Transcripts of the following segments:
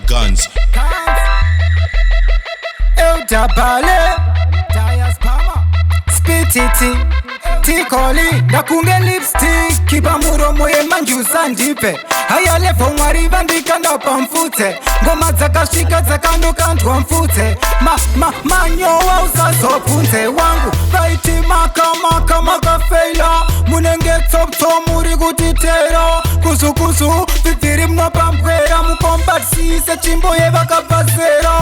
Guns. Eu tabale Tires Palmer Spititi Tiko ndakunge lipstick kipa muromo yemanjusa ndipe haya levo mwari vandika ndapamfute ngoma dzakasvika dzakandokandwa mfute manyowa usazopunze wangu vaiti maka makafeila munenge tsopto muri kutitera kuzukuzu viviri mnopambwera mukombatisise chimbo yevakabvazera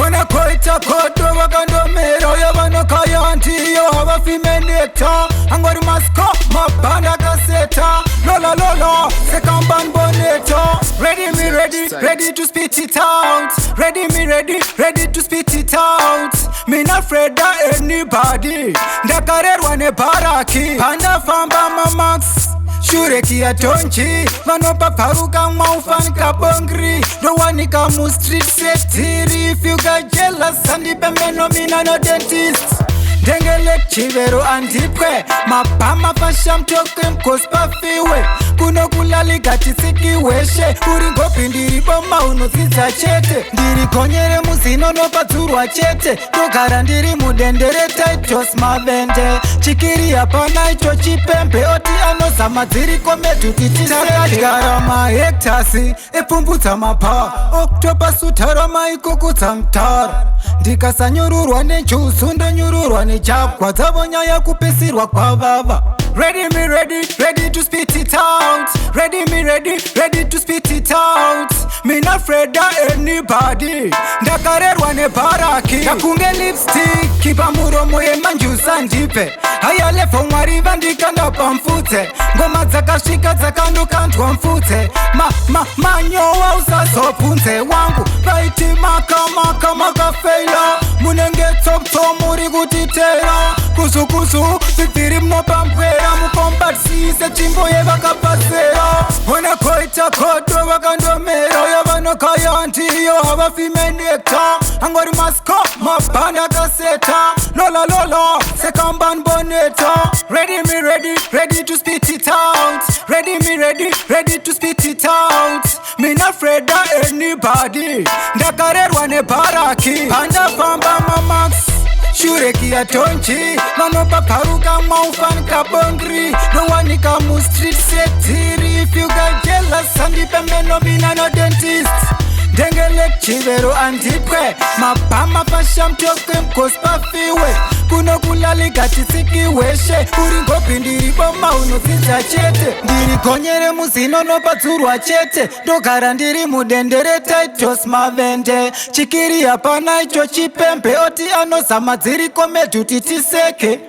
ona koita kodo vakandomera yavanokaya ndiyo havafimeneta angori masko mabanda kaseta lola sekamban boneta ready to spit it out ready to spit it out me not afraid of anybody ndakarerwa nebaraki pandafamba mamax shureki ya tonchi vanopapharuka maufanika bongri ndowanika mustreet setiri if you got jealous andipemeno mina no dentist ndengele chivero andipwe mabhama pashamtoke mkospafiwe kunokulaligatisikiweshe uri ngopi ndiriboma unodzidza chete ndirigonyere muzino nopadzurwa chete ndogara ndiri mudendere taitos mavende chikiri hapana icho chipembe oti anozama dziri komedhutitisakagara mahektasi epfumbudza mapaa okutopasutara maikokudza mtara ndikasanyururwa nejusu ndonyururwa nejabwa dzavo nyaya kupisirwa kwavava ready to spit it out ready to spit it out me not afraid of anybody ndakarerwa nebaraki ndakunge lipstick kipa muromo yemanjusa ndipe haya levo mwari vandika ndapamfute ngoma dzakasvika dzakandokandwa mfute manyowa usazopunze wangu vaiti maka makafeila munenge tsopto muri kutitera kuzukuzu viviri mnopambwera mukombatisise chimbo yevakabvazera ona koita kodo vakandomera yavanokaya ndiyo havafimenekta angori masko mabanda kaseta lola sekamban boneta ready to spit it out ready to spit it out me not afraid of anybody ndakarerwa nebaraki pandafamba mamax shureki ya tonchi vanopapharuka maufanika bongri ndowanika mustreet setiri if you got jealous andipemeno mina no dentist ndengele chivero andipwe mabhama pashamtoke mkospafiwe kunokulaligatisikiweshe uri ngopi ndiriboma unodzidza chete ndirigonyere muzino nopadzurwa chete ndogara ndiri mudendere taitos mavende chikiri hapana icho chipembe oti anozama dziri komedhutitiseke